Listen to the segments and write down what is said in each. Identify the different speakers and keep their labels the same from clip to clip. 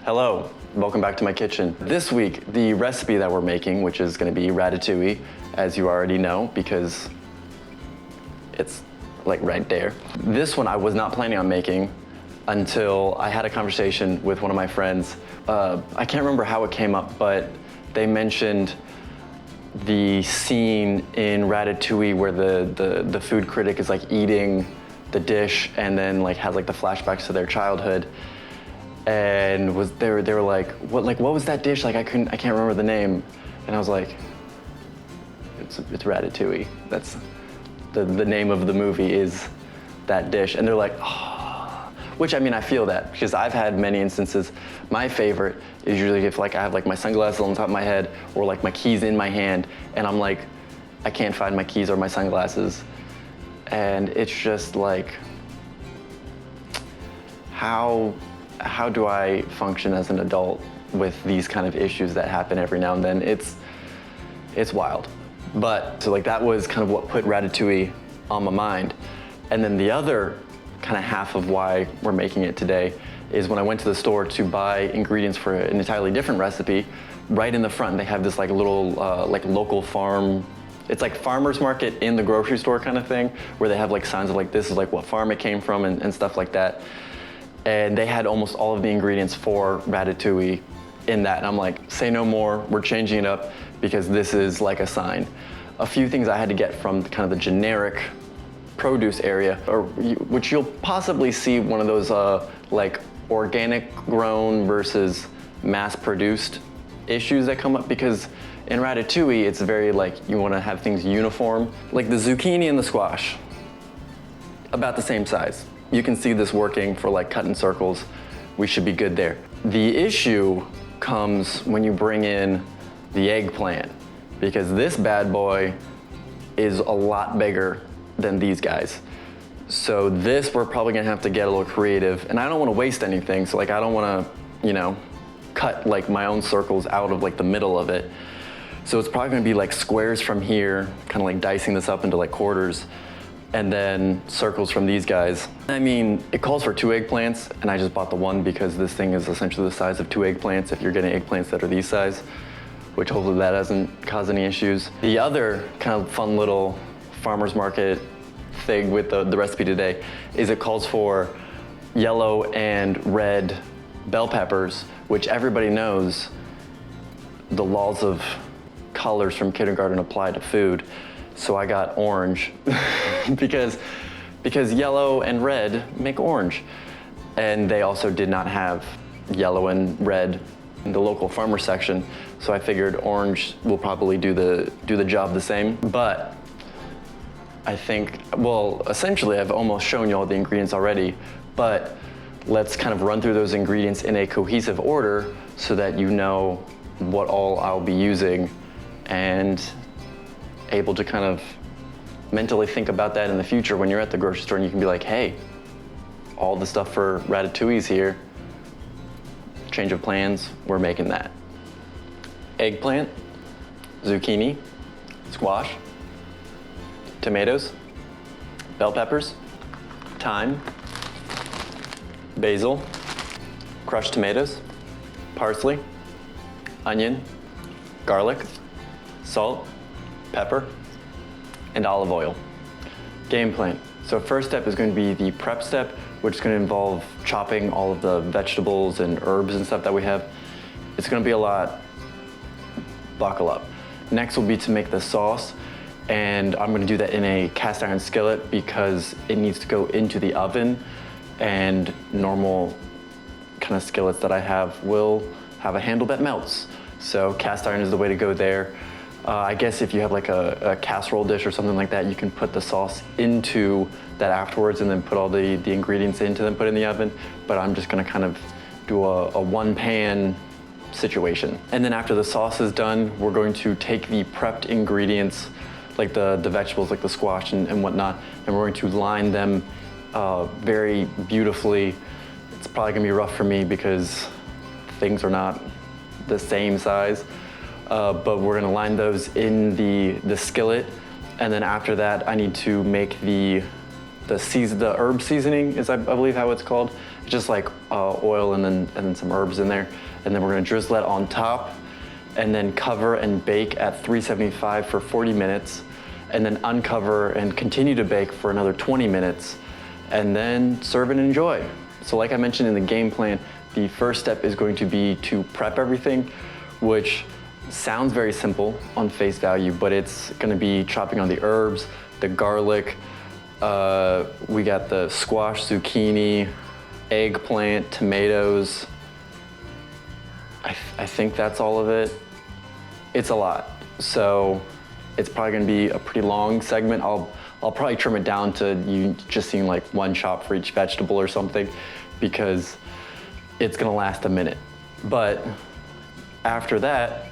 Speaker 1: Hello, welcome back to my kitchen. This week, the recipe that we're making, which is gonna be ratatouille, as you already know, because it's like right there. This one I was not planning on making until I had a conversation with one of my friends. I can't remember how it came up, but they mentioned the scene in Ratatouille where the food critic is like eating the dish and then like has like the flashbacks to their childhood. And they were like, what was that dish? Like I can't remember the name. And I was like, it's Ratatouille. That's the name of the movie is that dish. And they're like, oh. Which I mean, I feel that because I've had many instances. My favorite is usually if like I have like my sunglasses on top of my head or like my keys in my hand and I'm like, I can't find my keys or my sunglasses. And it's just like, how do I function as an adult with these kind of issues that happen every now and then? It's wild. But so like that was kind of what put Ratatouille on my mind. And then the other kind of half of why we're making it today is when I went to the store to buy ingredients for an entirely different recipe, right in the front they have this like little like local farm. It's like farmer's market in the grocery store kind of thing, where they have like signs of like this is like what farm it came from and stuff like that. And they had almost all of the ingredients for Ratatouille in that. And I'm like, say no more, we're changing it up because this is like a sign. A few things I had to get from kind of the generic produce area, which you'll possibly see one of those like organic grown versus mass produced issues that come up, because in Ratatouille, it's very like, you wanna have things uniform. Like the zucchini and the squash, about the same size. You can see this working for like cutting circles. We should be good there. The issue comes when you bring in the eggplant, because this bad boy is a lot bigger than these guys. So this, we're probably gonna have to get a little creative, and I don't wanna waste anything, so like I don't wanna, you know, cut like my own circles out of like the middle of it. So it's probably gonna be like squares from here, kind of like dicing this up into like quarters, and then circles from these guys. I mean, it calls for 2 eggplants, and I just bought the one because this thing is essentially the size of 2 eggplants if you're getting eggplants that are these size, which hopefully that doesn't cause any issues. The other kind of fun little farmer's market thing with the recipe today is it calls for yellow and red bell peppers, which everybody knows the laws of colors from kindergarten apply to food. So I got orange because yellow and red make orange. And they also did not have yellow and red in the local farmer section. So I figured orange will probably do the job the same. But I think, well, essentially I've almost shown you all the ingredients already, but let's kind of run through those ingredients in a cohesive order so that you know what all I'll be using and able to kind of mentally think about that in the future when you're at the grocery store and you can be like, hey, all the stuff for Ratatouille's here. Change of plans, we're making that. Eggplant, zucchini, squash, tomatoes, bell peppers, thyme, basil, crushed tomatoes, parsley, onion, garlic, salt, pepper, and olive oil. Game plan. So first step is going to be the prep step, which is going to involve chopping all of the vegetables and herbs and stuff that we have. It's going to be a lot. Buckle up. Next will be to make the sauce, and I'm going to do that in a cast iron skillet because it needs to go into the oven, and normal kind of skillets that I have will have a handle that melts. So cast iron is the way to go there. I guess if you have like a casserole dish or something like that, you can put the sauce into that afterwards and then put all the ingredients into them, put in the oven. But I'm just gonna kind of do a one pan situation. And then after the sauce is done, we're going to take the prepped ingredients, like the vegetables, like the squash and whatnot, and we're going to line them very beautifully. It's probably gonna be rough for me because things are not the same size. But we're gonna line those in the skillet, and then after that I need to make the the herb seasoning is I believe how it's called. It's just like oil and then some herbs in there. And then we're gonna drizzle that on top and then cover and bake at 375 for 40 minutes and then uncover and continue to bake for another 20 minutes and then serve and enjoy. So like I mentioned in the game plan, the first step is going to be to prep everything, which sounds very simple on face value, but it's gonna be chopping on the herbs, the garlic, we got the squash, zucchini, eggplant, tomatoes. I think that's all of it. It's a lot. So it's probably gonna be a pretty long segment. I'll probably trim it down to you just seeing like one chop for each vegetable or something, because it's gonna last a minute. But after that,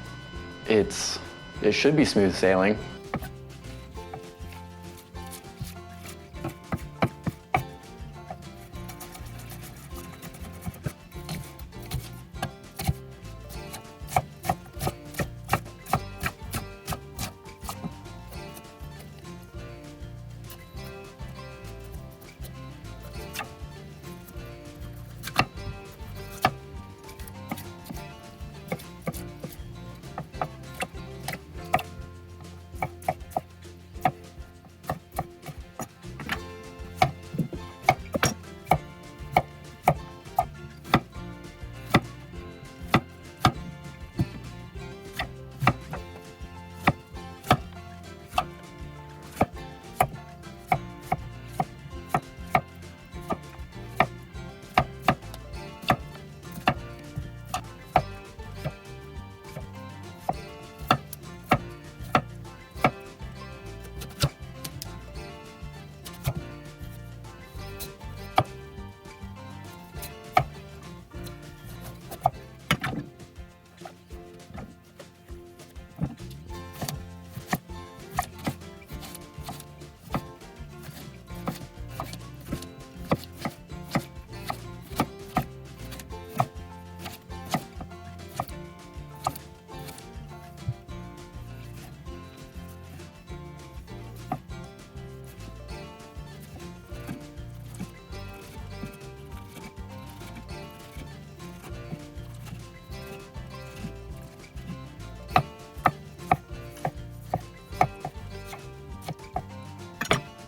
Speaker 1: it should be smooth sailing.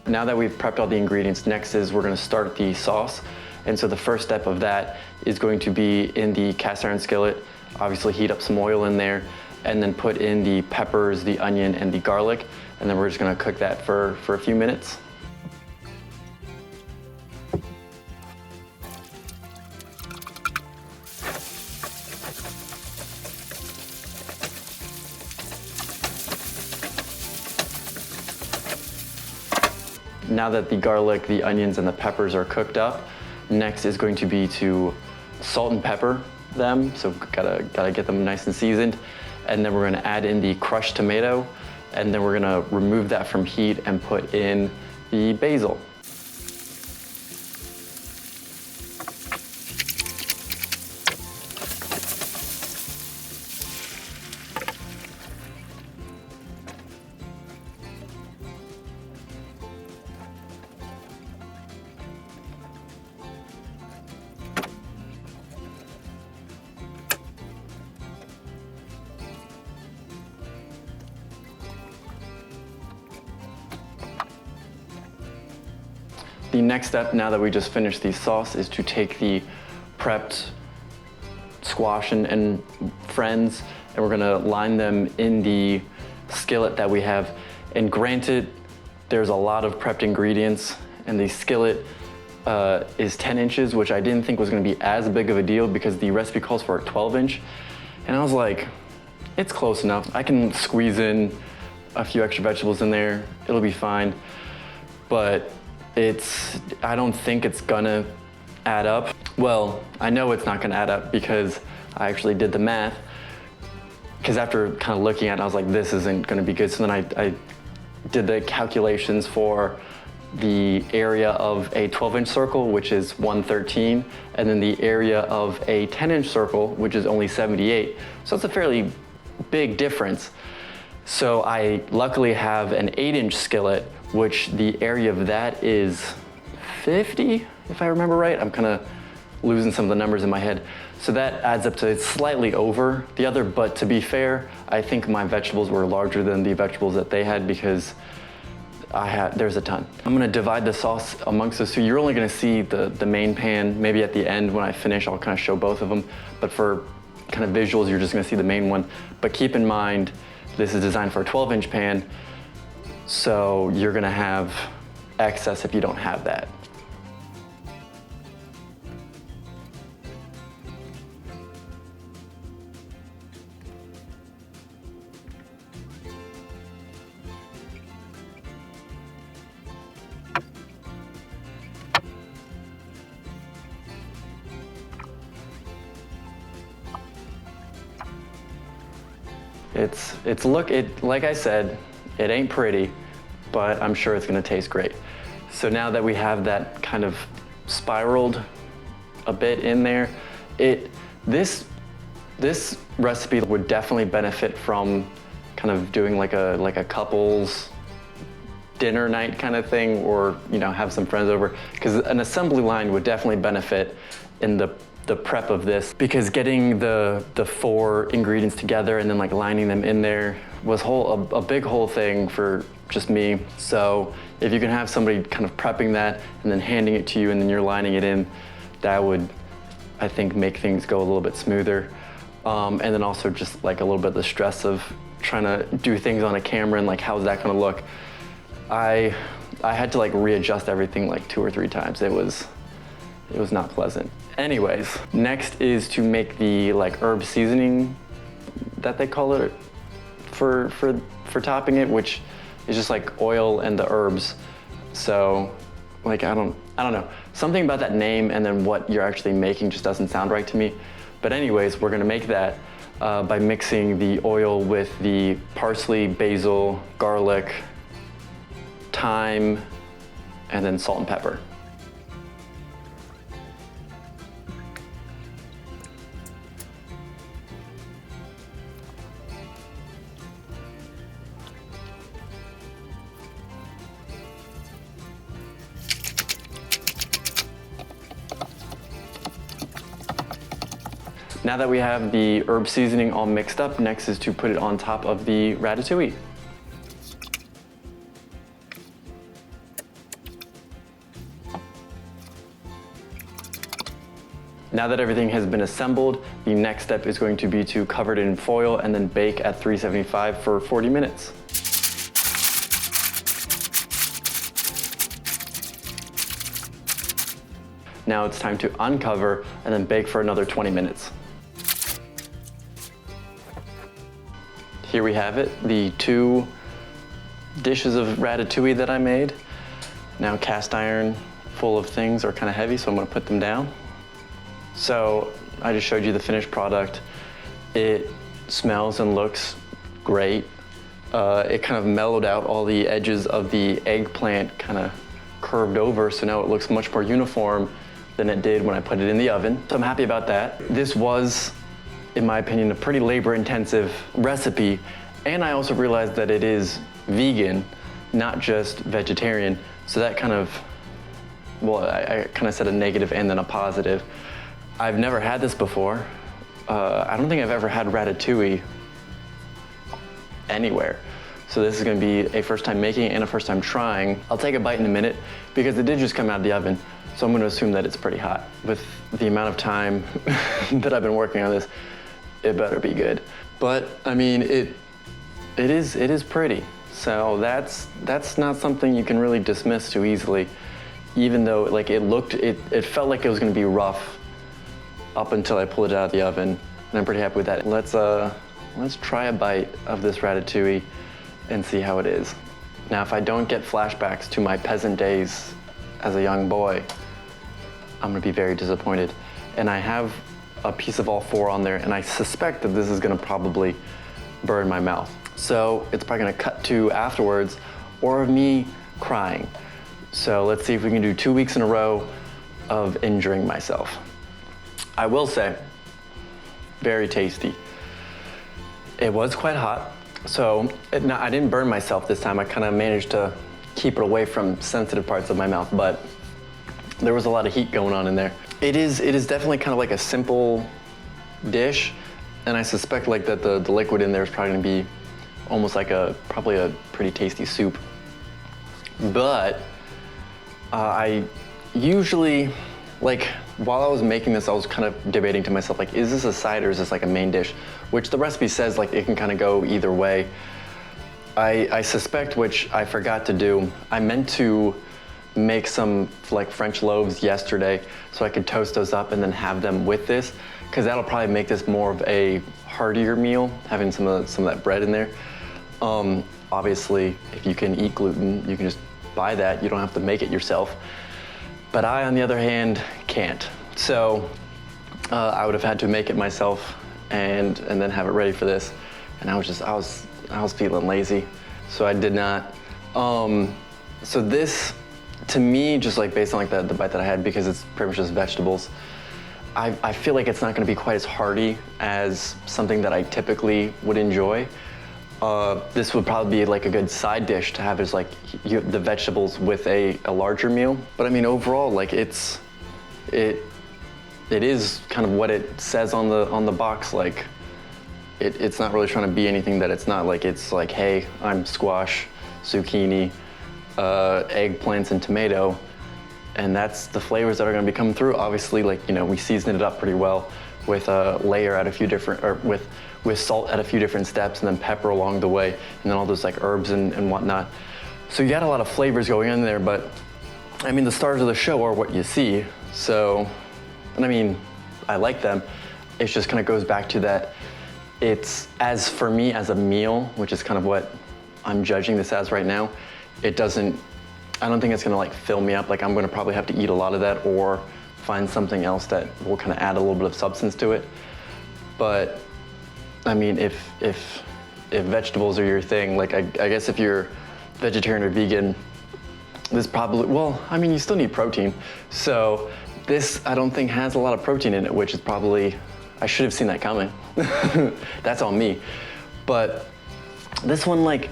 Speaker 1: Now that we've prepped all the ingredients, next is we're gonna start the sauce. And so the first step of that is going to be in the cast iron skillet. Obviously heat up some oil in there and then put in the peppers, the onion, and the garlic. And then we're just gonna cook that for a few minutes. Now that the garlic, the onions, and the peppers are cooked up, next is going to be to salt and pepper them. So gotta get them nice and seasoned. And then we're gonna add in the crushed tomato, and then we're gonna remove that from heat and put in the basil. The next step, now that we just finished the sauce, is to take the prepped squash and friends, and we're gonna line them in the skillet that we have. And granted, there's a lot of prepped ingredients, and the skillet is 10 inches, which I didn't think was gonna be as big of a deal because the recipe calls for a 12-inch. And I was like, it's close enough. I can squeeze in a few extra vegetables in there, it'll be fine. But I don't think it's gonna add up. Well, I know it's not gonna add up because I actually did the math. Because after kind of looking at it, I was like, this isn't gonna be good. So then I did the calculations for the area of a 12-inch circle, which is 113, and then the area of a 10-inch circle, which is only 78. So it's a fairly big difference. So I luckily have an 8-inch skillet, which the area of that is 50, if I remember right. I'm kind of losing some of the numbers in my head. So that adds up to slightly over the other, but to be fair, I think my vegetables were larger than the vegetables that they had because there's a ton. I'm gonna divide the sauce amongst us, so you're only gonna see the main pan. Maybe at the end when I finish, I'll kind of show both of them, but for kind of visuals, you're just gonna see the main one. But keep in mind, this is designed for a 12-inch pan, so you're gonna have excess if you don't have that. Like I said, it ain't pretty, but I'm sure it's gonna taste great. So now that we have that kind of spiraled a bit in there, this recipe would definitely benefit from kind of doing like a couples dinner night kind of thing, or have some friends over, because an assembly line would definitely benefit in the prep of this, because getting the 4 ingredients together and then like lining them in there was a big whole thing for just me. So if you can have somebody kind of prepping that and then handing it to you and then you're lining it in, that would, I think, make things go a little bit smoother. And then also just like a little bit of the stress of trying to do things on a camera and like how's that gonna look. I had to like readjust everything like 2 or 3 times. It was not pleasant. Anyways, next is to make the like herb seasoning that they call it for topping it, which is just like oil and the herbs. So like I don't know. Something about that name and then what you're actually making just doesn't sound right to me. But anyways, we're gonna make that by mixing the oil with the parsley, basil, garlic, thyme, and then salt and pepper. Now that we have the herb seasoning all mixed up, next is to put it on top of the ratatouille. Now that everything has been assembled, the next step is going to be to cover it in foil and then bake at 375 for 40 minutes. Now it's time to uncover and then bake for another 20 minutes. Here we have it, the 2 dishes of ratatouille that I made. Now cast iron full of things are kind of heavy, so I'm gonna put them down. So I just showed you the finished product. It smells and looks great. It kind of mellowed out all the edges of the eggplant, kind of curved over, so now it looks much more uniform than it did when I put it in the oven. So I'm happy about that. This was, in my opinion, a pretty labor-intensive recipe, and I also realized that it is vegan, not just vegetarian. So that kind of, well, I kind of said a negative and then a positive. I've never had this before. I don't think I've ever had ratatouille anywhere. So this is gonna be a first time making and a first time trying. I'll take a bite in a minute because it did just come out of the oven. So I'm gonna assume that it's pretty hot. With the amount of time that I've been working on this, it better be good. But I mean, it is pretty. So that's not something you can really dismiss too easily, even though like it felt like it was gonna be rough up until I pulled it out of the oven, and I'm pretty happy with that. Let's try a bite of this ratatouille and see how it is. Now, if I don't get flashbacks to my peasant days as a young boy, I'm gonna be very disappointed. And I have a piece of all 4 on there, and I suspect that this is gonna probably burn my mouth. So it's probably gonna cut to afterwards, or of me crying. So let's see if we can do 2 weeks in a row of injuring myself. I will say, very tasty. It was quite hot, so I didn't burn myself this time. I kind of managed to keep it away from sensitive parts of my mouth, but there was a lot of heat going on in there. It is definitely kind of like a simple dish, and I suspect like that the liquid in there is probably gonna be almost like probably a pretty tasty soup. But I usually, like, while I was making this, I was kind of debating to myself, like, is this a side or is this like a main dish? Which the recipe says like it can kind of go either way. I suspect, which I forgot to do, I meant to make some like French loaves yesterday so I could toast those up and then have them with this, because that'll probably make this more of a heartier meal, having some of that bread in there. Obviously, if you can eat gluten, you can just buy that. You don't have to make it yourself. But I, on the other hand, can't. So I would have had to make it myself and then have it ready for this. And I was feeling lazy, so I did not. So this, to me, just like based on like the bite that I had, because it's pretty much just vegetables, I feel like it's not going to be quite as hearty as something that I typically would enjoy. This would probably be like a good side dish to have as like the vegetables with a larger meal. But I mean, overall, like it is kind of what it says on the box. Like it's not really trying to be anything that it's not. Like it's like, hey, I'm squash, zucchini, eggplants, and tomato, and that's the flavors that are going to be coming through. Obviously, like, you know, we seasoned it up pretty well with a layer at a few different, or with salt at a few different steps, and then pepper along the way, and then all those like herbs and whatnot. So you got a lot of flavors going in there, but I mean, the stars of the show are what you see. So, and I mean, I like them. It just kind of goes back to that. It's, as for me as a meal, which is kind of what I'm judging this as right now, I don't think it's gonna like fill me up. Like I'm gonna probably have to eat a lot of that or find something else that will kind of add a little bit of substance to it. But I mean, if vegetables are your thing, like I guess if you're vegetarian or vegan, this probably, well, I mean, you still need protein. So this, I don't think has a lot of protein in it, which is probably, I should have seen that coming. That's on me. But this one, like,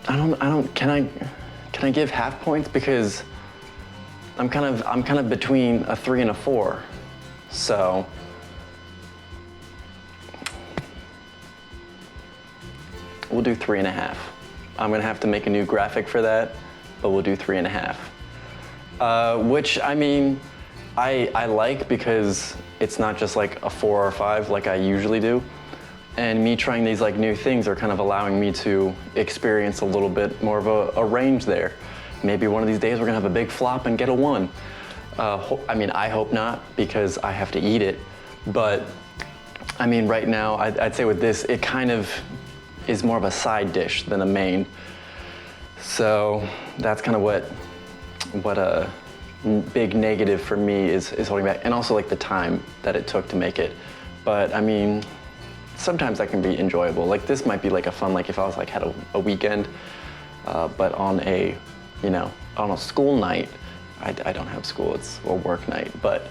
Speaker 1: can I give half points? Because I'm kind of between a 3 and a 4. So we'll do 3.5. I'm gonna have to make a new graphic for that, but we'll do 3.5. Which, I mean, I like, because it's not just like a 4 or 5 like I usually do. And me trying these like new things are kind of allowing me to experience a little bit more of a range there. Maybe one of these days we're gonna have a big flop and get a 1. I mean, I hope not, because I have to eat it. But I mean, right now, I'd say with this, it kind of is more of a side dish than a main. So that's kind of what a big negative for me is holding back. And also like the time that it took to make it. But I mean, sometimes that can be enjoyable. Like this might be like a fun, like if I was like had a weekend, but on a, you know, on a school night, I don't have school, it's a work night, but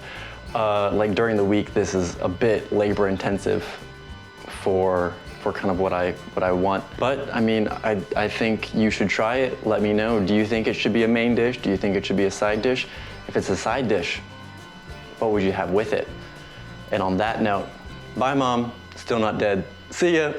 Speaker 1: like during the week, this is a bit labor intensive for kind of what I want. But I mean, I think you should try it. Let me know. Do you think it should be a main dish? Do you think it should be a side dish? If it's a side dish, what would you have with it? And on that note, bye Mom, still not dead. See ya.